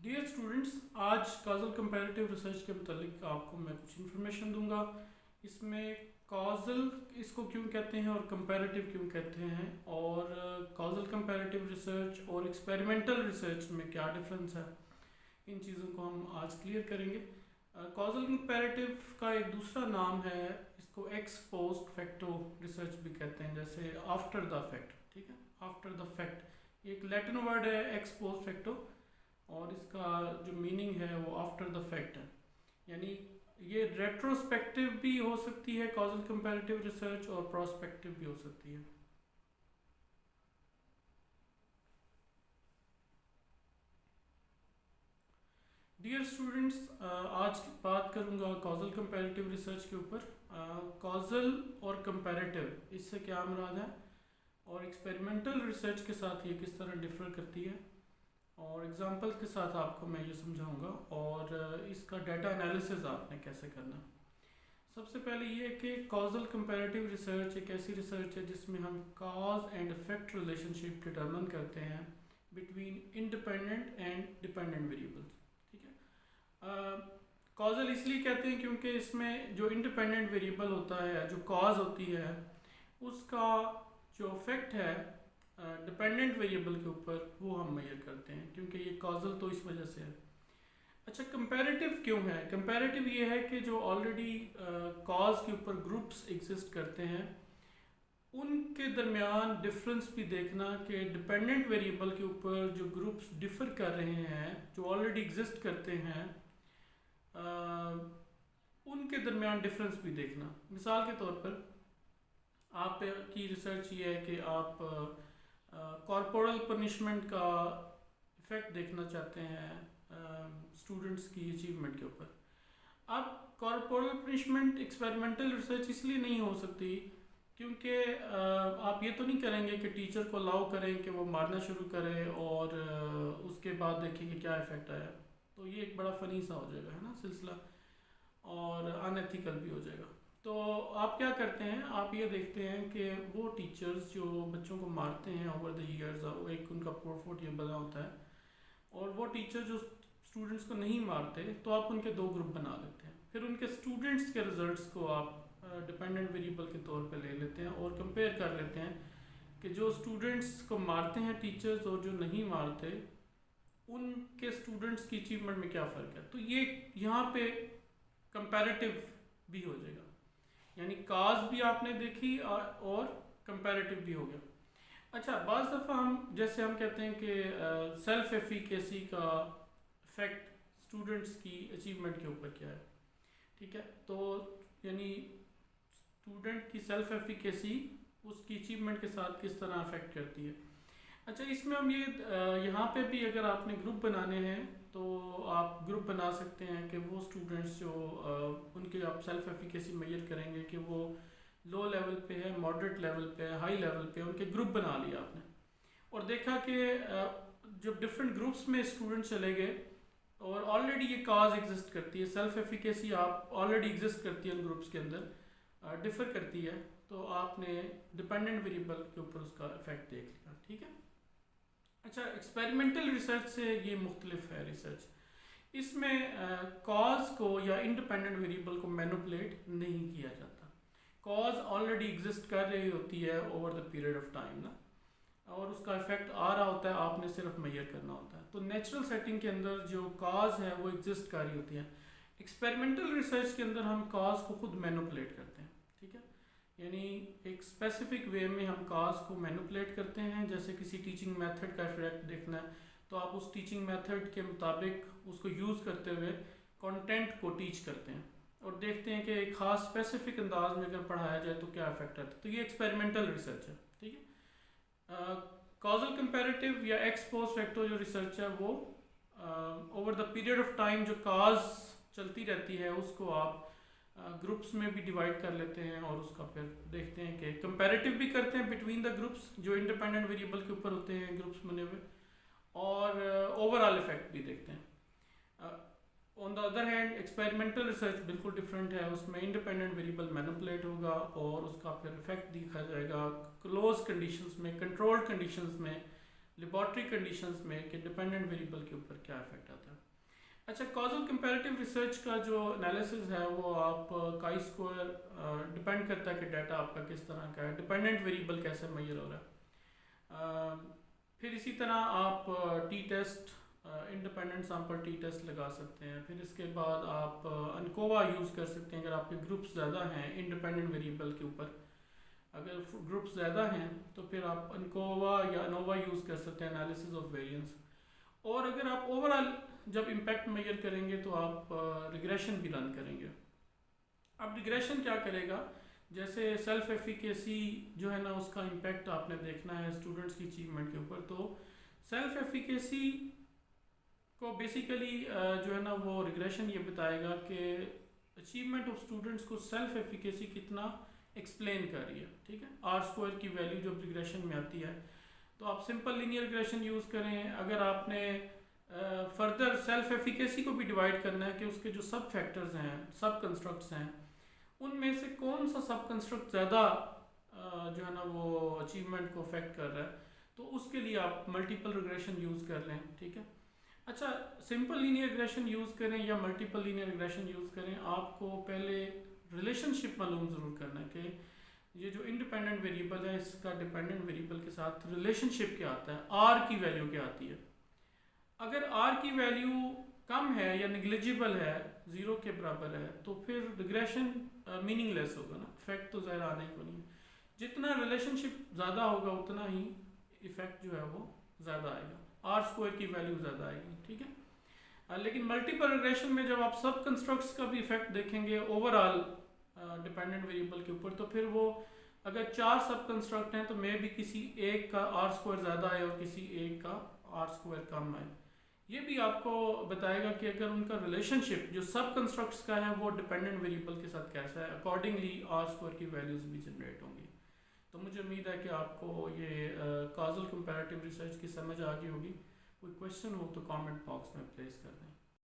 Dear students, आज causal comparative research के मतलब आपको मैं कुछ इन्फॉर्मेशन दूंगा। इसमें कॉजल इसको क्यों कहते हैं और कंपैरेटिव क्यों कहते हैं, और कॉजल कंपैरेटिव रिसर्च और एक्सपेरिमेंटल रिसर्च में क्या डिफरेंस है, इन चीज़ों को हम आज क्लियर करेंगे। कॉजल कंपैरेटिव का एक दूसरा नाम है, इसको एक्स पोस्ट फैक्टो रिसर्च भी कहते हैं, जैसे आफ्टर द फैक्ट। ठीक है, आफ्टर द फैक्ट एक लैटिन वर्ड है एक्स पोस्ट फैक्टो, और इसका जो मीनिंग है वो आफ्टर द फैक्ट है। यानी ये रेट्रोस्पेक्टिव भी हो सकती है कॉजल कंपैरेटिव रिसर्च, और प्रोस्पेक्टिव भी हो सकती है। डियर स्टूडेंट्स, आज बात करूंगा कॉजल कंपैरेटिव रिसर्च के ऊपर। कॉजल और कंपैरेटिव इससे क्या मुराद है, और एक्सपेरिमेंटल रिसर्च के साथ ये किस तरह डिफर करती है, और एग्जांपल्स के साथ आपको मैं ये समझाऊंगा, और इसका डाटा एनालिसिस आपने कैसे करना। सबसे पहले ये कि कॉजल कंपैरेटिव रिसर्च एक ऐसी रिसर्च है जिसमें हम cause and effect relationship determine करते हैं between independent and dependent variables. ठीक है, कॉजल इसलिए कहते हैं क्योंकि इसमें जो इंडिपेंडेंट वेरिएबल होता है, जो कॉज होती है, उसका जो इफेक्ट है डिपेंडेंट वेरिएबल के ऊपर, वो हम मेजर करते हैं, क्योंकि ये कॉजल तो इस वजह से है। अच्छा, कंपैरेटिव क्यों है? कंपैरेटिव ये है कि जो ऑलरेडी कॉज के ऊपर ग्रुप्स एग्जिस्ट करते हैं, उनके दरमियान डिफरेंस भी देखना कि डिपेंडेंट वेरिएबल के ऊपर जो ग्रुप्स डिफर कर रहे हैं, जो ऑलरेडी एग्जिस्ट करते हैं, उनके दरमियान डिफरेंस भी देखना। मिसाल के तौर पर आप की रिसर्च ये है कि आप कॉर्पोरल पनिशमेंट का इफेक्ट देखना चाहते हैं स्टूडेंट्स की अचीवमेंट के ऊपर। अब कॉर्पोरल पनिशमेंट एक्सपेरिमेंटल रिसर्च इसलिए नहीं हो सकती क्योंकि आप ये तो नहीं करेंगे कि टीचर को अलाउ करें कि वो मारना शुरू करे और उसके बाद देखें कि क्या इफेक्ट आया। तो ये एक बड़ा फ़नी सा हो जाएगा, है ना, सिलसिला, और अनएथिकल भी हो जाएगा। तो आप क्या करते हैं, आप ये देखते हैं कि वो टीचर्स जो बच्चों को मारते हैं ओवर द ईयर्स, एक उनका पोर्टफोलियो बना होता है, और वो टीचर जो स्टूडेंट्स को नहीं मारते, तो आप उनके दो ग्रुप बना लेते हैं। फिर उनके स्टूडेंट्स के रिजल्ट्स को आप डिपेंडेंट वेरिएबल के तौर पे ले लेते हैं और कंपेयर कर लेते हैं कि जो स्टूडेंट्स को मारते हैं टीचर्स और जो नहीं मारते, उनके स्टूडेंट्स की अचीवमेंट में क्या फ़र्क है। तो ये यहाँ पे कंपैरेटिव भी हो जाएगा, यानी काज भी आपने देखी और कंपैरेटिव भी हो गया। अच्छा, बाज़ दफ़ा हम जैसे हम कहते हैं कि सेल्फ एफिकेसी का इफेक्ट स्टूडेंट्स की अचीवमेंट के ऊपर क्या है। ठीक है, तो यानी स्टूडेंट की सेल्फ एफिकेसी उसकी अचीवमेंट के साथ किस तरह अफेक्ट करती है। अच्छा, इसमें हम ये यहाँ पे भी अगर आपने ग्रुप बनाने हैं तो आप ग्रुप बना सकते हैं कि वो स्टूडेंट्स जो उनके आप सेल्फ एफिकेसी मेजर करेंगे कि वो लो लेवल पे है, मॉडरेट लेवल पे है, हाई लेवल पे है, उनके ग्रुप बना लिया आपने, और देखा कि जब डिफरेंट ग्रुप्स में स्टूडेंट चले गए और ऑलरेडी ये काज एग्जिस्ट करती है, सेल्फ एफिकेसी आप ऑलरेडी एग्जिस्ट करती है उन ग्रुप्स के अंदर, डिफर करती है, तो आपने डिपेंडेंट वेरिएबल के ऊपर उसका इफेक्ट देख लिया। ठीक है। अच्छा, एक्सपेरिमेंटल रिसर्च से ये मुख्तलिफ है रिसर्च। इसमें कॉज को या इंडिपेंडेंट वेरिएबल को मैनिपुलेट नहीं किया जाता। कॉज ऑलरेडी एग्जिस्ट कर रही होती है over the period of time ना, और उसका इफेक्ट आ रहा होता है, आपने सिर्फ मेजर करना होता है। तो नेचुरल सेटिंग के अंदर जो कॉज है वो एग्जिस्ट कर रही होती है। एक्सपेरिमेंटल रिसर्च के अंदर हम कॉज को खुद मैनिपुलेट करते हैं। ठीक है, यानी एक स्पेसिफिक वे में हम कॉज को मैनिपुलेट करते हैं। जैसे किसी टीचिंग मेथड का इफेक्ट देखना है, तो आप उस टीचिंग मेथड के मुताबिक उसको यूज़ करते हुए कंटेंट को टीच करते हैं और देखते हैं कि एक ख़ास स्पेसिफिक अंदाज में अगर पढ़ाया जाए तो क्या इफेक्ट आता है। तो ये एक्सपेरिमेंटल रिसर्च है। ठीक है, कॉजल कंपैरेटिव या एक्स पोस्ट फैक्टो जो रिसर्च है वो over the period of time जो काज चलती रहती है उसको आप ग्रुप्स में भी डिवाइड कर लेते हैं, और उसका फिर देखते हैं कि कंपैरेटिव भी करते हैं बिटवीन द ग्रुप्स जो इंडिपेंडेंट वेरिएबल के ऊपर होते हैं ग्रुप्स बने हुए, और ओवरऑल इफेक्ट भी देखते हैं। On the other hand experimental research बिल्कुल डिफरेंट है, उसमें इंडिपेंडेंट वेरिएबल मैनिपुलेट होगा और उसका फिर इफेक्ट दिखा जाएगा क्लोज कंडीशंस में, कंट्रोल्ड कंडीशंस में, लेबॉर्ट्री कंडीशंस में कि डिपेंडेंट वेरिएबल के ऊपर क्या इफेक्ट आता है। अच्छा, कॉजल कंपैरेटिव रिसर्च का जो एनालिसिस है वो आप काई स्क्वायर डिपेंड करता है कि डाटा आपका किस तरह का है, डिपेंडेंट वेरिएबल कैसे मेजर हो रहा है। फिर इसी तरह आप T test, independent sample T test लगा सकते हैं। फिर इसके बाद आप अनकोवा यूज़ कर सकते हैं अगर आपके ग्रुप्स ज़्यादा हैं इंडिपेंडेंट वेरिएबल के ऊपर। अगर ग्रुप्स ज़्यादा हैं तो फिर आप अनकोवा या अनोवा यूज़ कर सकते हैं, एनालिसिस ऑफ वेरिएंस। और अगर आप ओवरऑल जब इम्पैक्ट मेजर करेंगे तो आप रिग्रेशन भी रन करेंगे। अब रिग्रेशन क्या करेगा, जैसे सेल्फ एफिकेसी जो है ना उसका इम्पैक्ट आपने देखना है स्टूडेंट्स की अचीवमेंट के ऊपर। तो सेल्फ एफिकेसी को बेसिकली जो है ना वो रिग्रेशन ये बताएगा कि अचीवमेंट ऑफ स्टूडेंट्स को सेल्फ एफिकेसी कितना एक्सप्लेन कर रही है। ठीक है, आर स्क्वायर की वैल्यू जब रिग्रेशन में आती है तो आप सिंपल लीनियर रिग्रेशन यूज़ करें। अगर आपने फर्दर सेल्फ एफिकेसी को भी डिवाइड करना है कि उसके जो सब फैक्टर्स हैं, सब कंस्ट्रक्ट्स हैं, उनमें से कौन सा सब कंस्ट्रक्ट ज़्यादा जो है ना वो अचीवमेंट को अफेक्ट कर रहा है, तो उसके लिए आप मल्टीपल रिग्रेशन यूज़ कर लें। ठीक है, अच्छा, सिंपल लीनियर रिग्रेशन यूज़ करें या मल्टीपल लीनियर रिग्रेशन यूज़ करें, आपको पहले रिलेशनशिप मालूम ज़रूर करना है कि ये जो इंडिपेंडेंट वेरिएबल है इसका डिपेंडेंट वेरिएबल के साथ रिलेशनशिप क्या आता है, आर की वैल्यू क्या आती है। अगर आर की वैल्यू कम है या निग्लिजिबल है, ज़ीरो के बराबर है, तो फिर रिग्रेशन मीनिंगलेस होगा ना, इफेक्ट तो ज़ाहिर आने को नहीं है। जितना रिलेशनशिप ज़्यादा होगा उतना ही इफेक्ट जो है वो ज़्यादा आएगा, आर स्क्वायर की वैल्यू ज़्यादा आएगी। ठीक है, लेकिन मल्टीपल रिग्रेशन में जब आप सब कंस्ट्रक्ट्स का भी इफेक्ट देखेंगे ओवरऑल डिपेंडेंट वेरिएबल के ऊपर, तो फिर वो अगर 4 सब कंस्ट्रक्ट हैं तो मे भी किसी एक का आर स्क्वायर ज़्यादा आए और किसी एक का आर स्क्वायर कम आए। ये भी आपको बताएगा कि अगर उनका रिलेशनशिप जो सब कंस्ट्रक्ट्स का है वो डिपेंडेंट वेरिएबल के साथ कैसा है, अकॉर्डिंगली आर स्क्वायर की वैल्यूज़ भी जनरेट होंगी। तो मुझे उम्मीद है कि आपको ये कॉजल कंपैरेटिव रिसर्च की समझ आ गई होगी। कोई क्वेश्चन हो तो कमेंट बॉक्स में प्लेस कर दें।